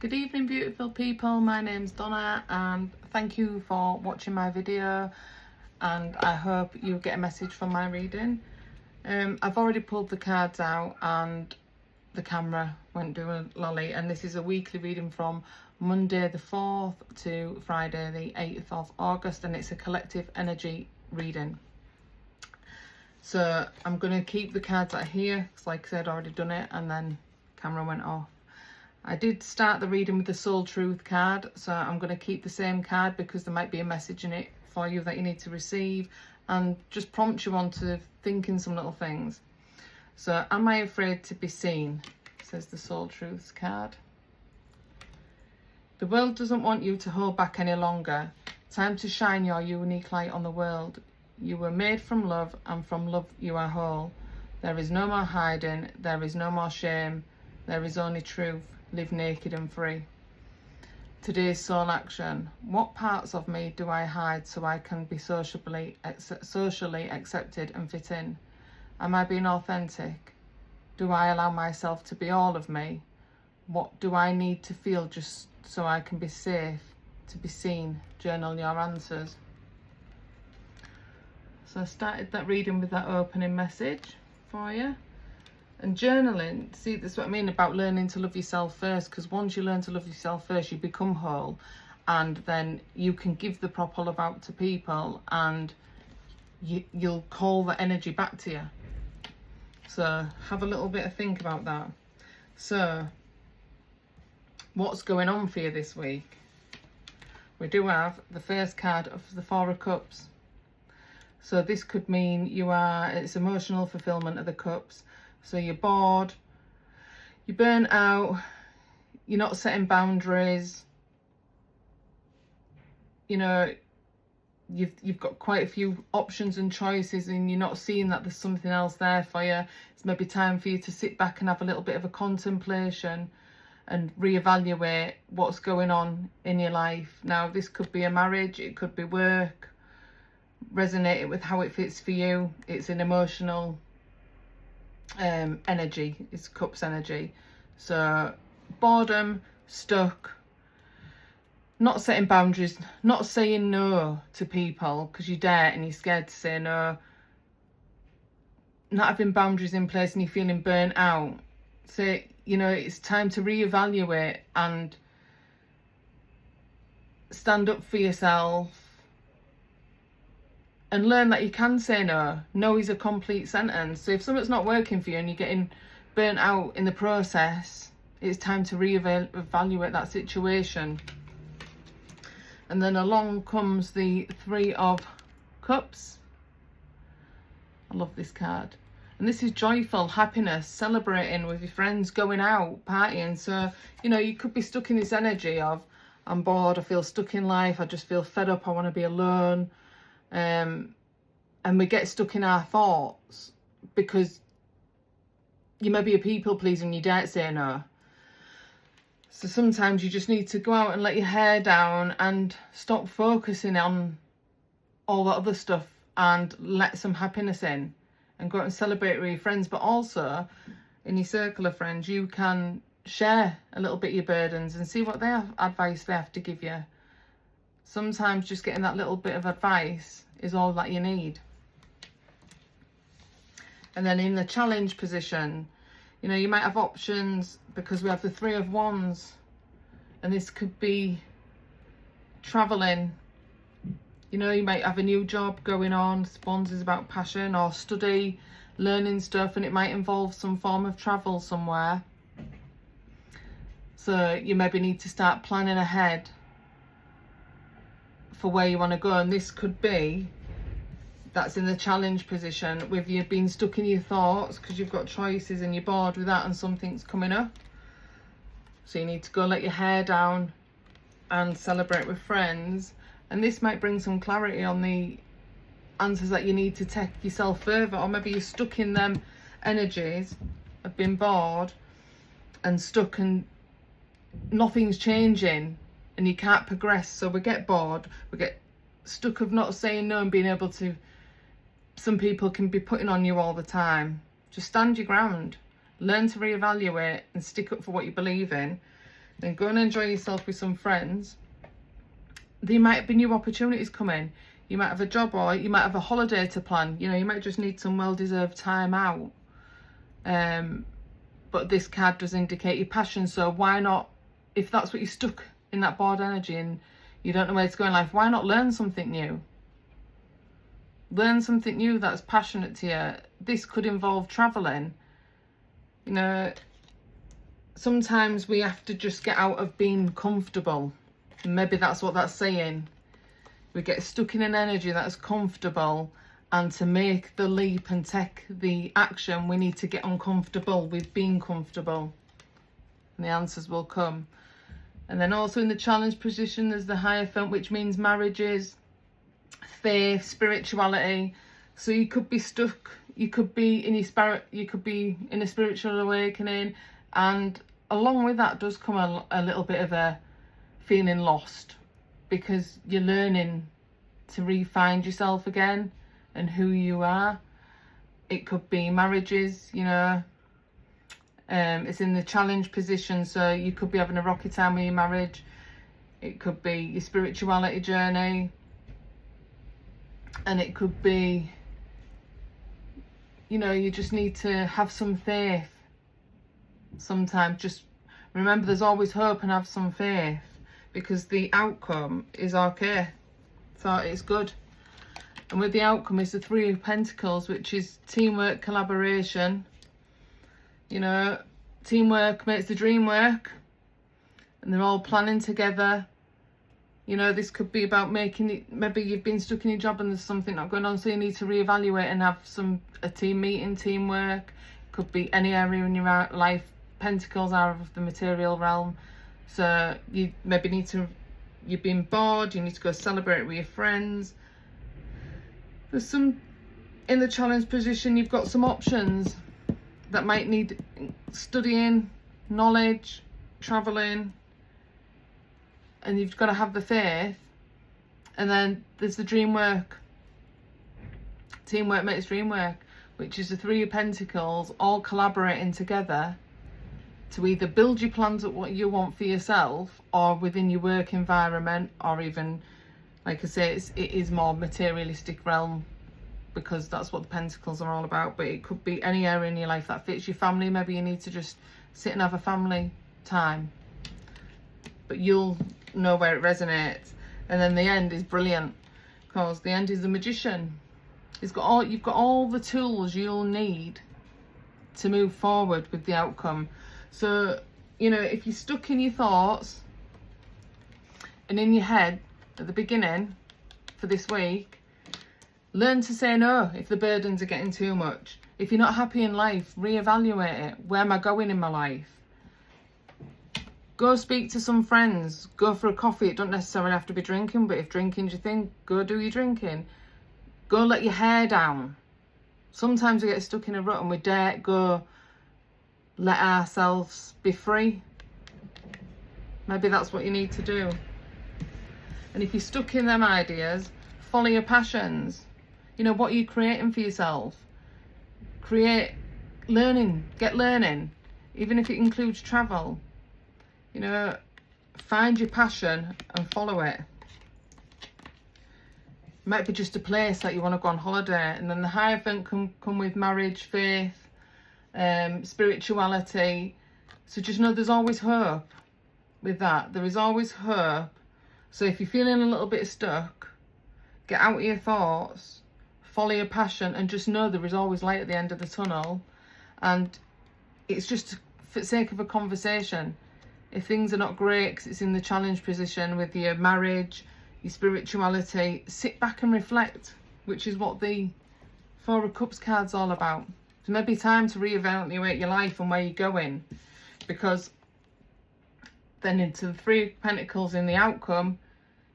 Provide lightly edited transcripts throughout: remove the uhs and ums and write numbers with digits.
Good evening, beautiful people. My name's Donna and thank you for watching my video, and I hope you get a message from my reading. I've already pulled the cards out and the camera went doing lolly, and this is a weekly reading from Monday the 4th to Friday the 8th of August, and it's a collective energy reading. So I'm going to keep the cards that are here because, like I said, I've already done it and then camera went off. I did start the reading with the Soul Truth card, so I'm going to keep the same card because there might be a message in it for you that you need to receive and just prompt you on to thinking some little things. So, am I afraid to be seen? Says the Soul Truth card. The world doesn't want you to hold back any longer. Time to shine your unique light on the world. You were made from love, and from love you are whole. There is no more hiding, there is no more shame, there is only truth. Live naked and free. Today's soul action. What parts of me do I hide so I can be socially accepted and fit in? Am I being authentic? Do I allow myself to be all of me? What do I need to feel just so I can be safe, to be seen? Journal your answers. So I started that reading with that opening message for you. And journaling, see, that's what I mean about learning to love yourself first, because once you learn to love yourself first, you become whole, and then you can give the proper love out to people, and you'll call the energy back to you. So have a little bit of think about that. So what's going on for you this week? We do have the first card of the Four of Cups. So this could mean it's emotional fulfillment of the cups. So you're bored, you're burnt out, you're not setting boundaries, you know, you've got quite a few options and choices, and you're not seeing that there's something else there for you. It's maybe time for you to sit back and have a little bit of a contemplation and reevaluate what's going on in your life. Now, this could be a marriage, it could be work. Resonate it with how it fits for you. It's an emotional energy, it's cups energy. So boredom, stuck, not setting boundaries, not saying no to people because you dare and you're scared to say no, not having boundaries in place and you're feeling burnt out. So, you know, it's time to reevaluate and stand up for yourself and learn that you can say no. No is a complete sentence. So if something's not working for you and you're getting burnt out in the process, it's time to reevaluate that situation. And then along comes the Three of Cups. I love this card. And this is joyful, happiness, celebrating with your friends, going out, partying. So, you know, you could be stuck in this energy of, I'm bored, I feel stuck in life, I just feel fed up, I want to be alone. And we get stuck in our thoughts because you may be a people pleaser and you don't say no. So sometimes you just need to go out and let your hair down and stop focusing on all that other stuff and let some happiness in and go out and celebrate with your friends. But also in your circle of friends, you can share a little bit of your burdens and see what advice they have to give you. Sometimes just getting that little bit of advice is all that you need. And then in the challenge position, you know, you might have options because we have the Three of Wands, and this could be traveling. You know, you might have a new job going on. Wands is about passion or study, learning stuff, and it might involve some form of travel somewhere. So you maybe need to start planning ahead for where you want to go, and this could be that's in the challenge position with you being stuck in your thoughts because you've got choices and you're bored with that and something's coming up. So you need to go let your hair down and celebrate with friends, and this might bring some clarity on the answers that you need to take yourself further. Or maybe you're stuck in them energies of being bored and stuck and nothing's changing and you can't progress. So we get bored, we get stuck of not saying no and being able to, some people can be putting on you all the time. Just stand your ground, learn to reevaluate and stick up for what you believe in. then go and enjoy yourself with some friends. There might be new opportunities coming. You might have a job, or you might have a holiday to plan. You know, you might just need some well-deserved time out. But this card does indicate your passion, so why not, if that's what you're stuck in, that bored energy, and you don't know where to go in life, why not learn something new? Learn something new that's passionate to you. This could involve travelling. You know, sometimes we have to just get out of being comfortable. Maybe that's what that's saying. We get stuck in an energy that's comfortable, and to make the leap and take the action, we need to get uncomfortable with being comfortable. And the answers will come. And then also in the challenge position, there's the Hierophant, which means marriages, faith, spirituality. So you could be stuck, you could be in your spirit, you could be in a spiritual awakening, and along with that does come a little bit of a feeling lost, because you're learning to re-find yourself again and who you are. It could be marriages, you know, it's in the challenge position, so you could be having a rocky time with your marriage. It could be your spirituality journey, and it could be, you know, you just need to have some faith. Sometimes just remember there's always hope, and have some faith, because the outcome is okay. So it's good. And with the outcome is the Three of Pentacles, which is teamwork, collaboration. You know, teamwork makes the dream work, and they're all planning together. You know, this could be about making it, maybe you've been stuck in your job and there's something not going on, so you need to reevaluate and have a team meeting, teamwork. Could be any area in your life. Pentacles are of the material realm, so you maybe need to, you've been bored, you need to go celebrate with your friends. There's some, in the challenge position, you've got some options that might need studying, knowledge, travelling, and you've got to have the faith. And then there's the dream work. Teamwork makes dream work, which is the Three of Pentacles, all collaborating together to either build your plans at what you want for yourself, or within your work environment, or even, like I say, it is more materialistic realm, because that's what the Pentacles are all about. But it could be any area in your life that fits. Your family, maybe you need to just sit and have a family time, but you'll know where it resonates. And then the end is brilliant, because the end is the Magician. You've got all the tools you'll need to move forward with the outcome. So, you know, if you're stuck in your thoughts and in your head at the beginning for this week, learn to say no if the burdens are getting too much. If you're not happy in life, reevaluate it. Where am I going in my life? Go speak to some friends. Go for a coffee. It don't necessarily have to be drinking, but if drinking's your thing, go do your drinking. Go let your hair down. Sometimes we get stuck in a rut and we dare go let ourselves be free. Maybe that's what you need to do. And if you're stuck in them ideas, follow your passions. You know, what are you creating for yourself? Create learning, get learning, even if it includes travel. You know, find your passion and follow it. It might be just a place that you want to go on holiday. And then the Hierophant can come with marriage, faith, spirituality. So just know there's always hope with that. There is always hope. So if you're feeling a little bit stuck, get out of your thoughts, follow your passion, and just know there is always light at the end of the tunnel. And it's just for the sake of a conversation. If things are not great, because it's in the challenge position with your marriage, your spirituality, sit back and reflect, which is what the Four of Cups card's all about. So maybe time to reevaluate your life and where you're going, because then into the Three of Pentacles in the outcome,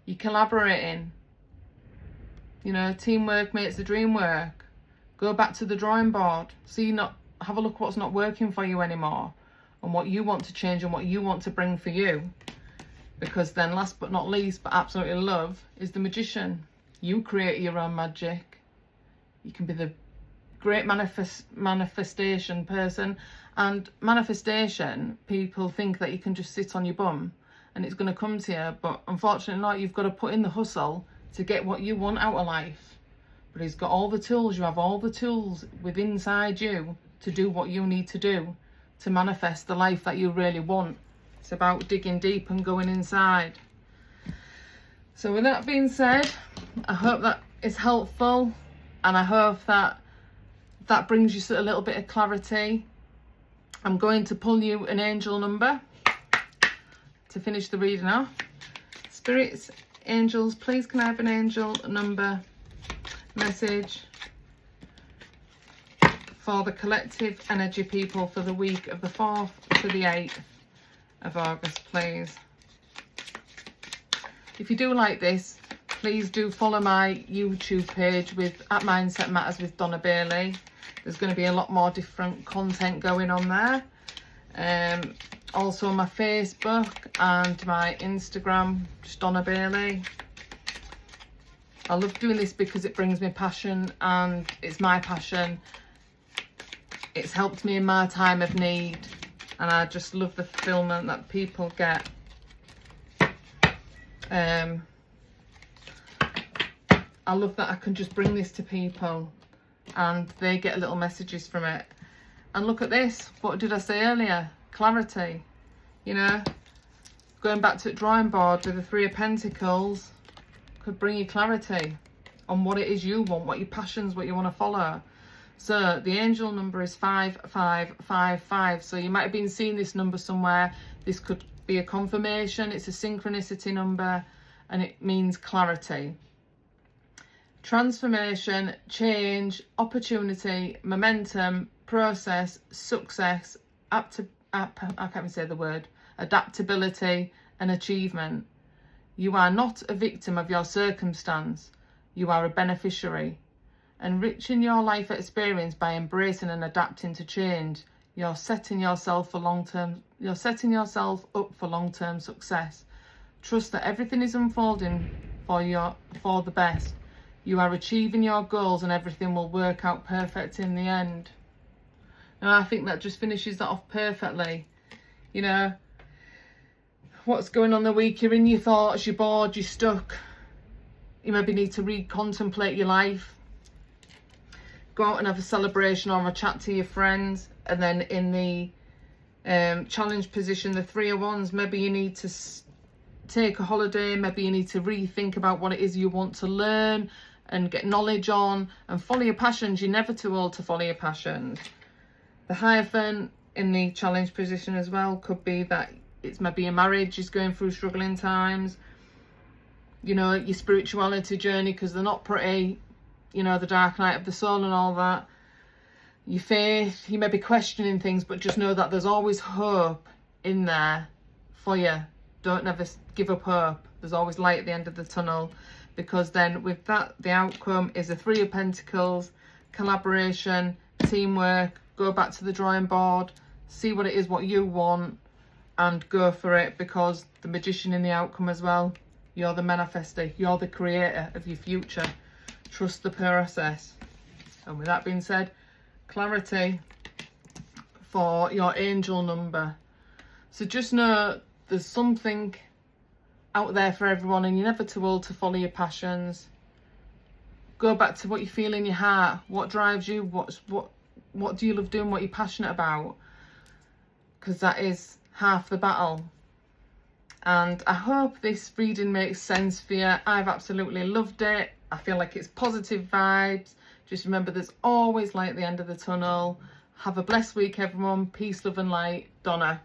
you're collaborating. You know, teamwork makes the dream work. Go back to the drawing board. Have a look what's not working for you anymore, and what you want to change and what you want to bring for you. Because then last but not least, but absolutely love, is the Magician. You create your own magic. You can be the great manifestation person. And manifestation, people think that you can just sit on your bum and it's going to come to you, but unfortunately not. You've got to put in the hustle to get what you want out of life. But he's got all the tools. You have all the tools within inside you to do what you need to do to manifest the life that you really want. It's about digging deep and going inside. So with that being said, I hope that is helpful, and I hope that that brings you a little bit of clarity. I'm going to pull you an angel number to finish the reading off. Spirits, angels, please can I have an angel number message for the collective energy people for the week of the 4th to the 8th of August, please. If you do like this, please do follow my YouTube page at Mindset Matters with Donna Bailey. There's going to be a lot more different content going on there. Also my Facebook and my Instagram, just Donna Bailey. I love doing this because it brings me passion, and it's my passion. It's helped me in my time of need, and I just love the fulfillment that people get. I love that I can just bring this to people and they get little messages from it. And look at this, what did I say earlier? Clarity, you know, going back to the drawing board with the 3 of Pentacles could bring you clarity on what it is you want, what your passions, what you want to follow. So the angel number is 5555. So you might have been seeing this number somewhere. This could be a confirmation. It's a synchronicity number, and it means clarity, transformation, change, opportunity, momentum, process, success, I can't even say the word, adaptability and achievement. You are not a victim of your circumstance. You are a beneficiary. Enriching your life experience by embracing and adapting to change. You're setting yourself up for long-term success. Trust that everything is unfolding for the best. You are achieving your goals, and everything will work out perfect in the end. And I think that just finishes that off perfectly. You know, what's going on the week? You're in your thoughts, you're bored, you're stuck. You maybe need to recontemplate your life. Go out and have a celebration or a chat to your friends. And then in the challenge position, the 3 of Wands, maybe you need to take a holiday. Maybe you need to rethink about what it is you want to learn and get knowledge on, and follow your passions. You're never too old to follow your passions. The Hierophant in the challenge position as well could be that it's maybe your marriage is going through struggling times. You know, your spirituality journey, because they're not pretty. You know, the dark night of the soul and all that. Your faith, you may be questioning things, but just know that there's always hope in there for you. Don't never give up hope. There's always light at the end of the tunnel, because then with that, the outcome is the 3 of Pentacles, collaboration, teamwork. Go back to the drawing board, see what it is, what you want, and go for it, because the Magician in the outcome as well. You're the manifester. You're the creator of your future. Trust the process. And with that being said, clarity for your angel number. So just know there's something out there for everyone, and you're never too old to follow your passions. Go back to what you feel in your heart. What drives you? What do you love doing? What you're passionate about? Because that is half the battle. And I hope this reading makes sense for you. I've absolutely loved it. I feel like it's positive vibes. Just remember, there's always light at the end of the tunnel. Have a blessed week, everyone. Peace, love and light. Donna.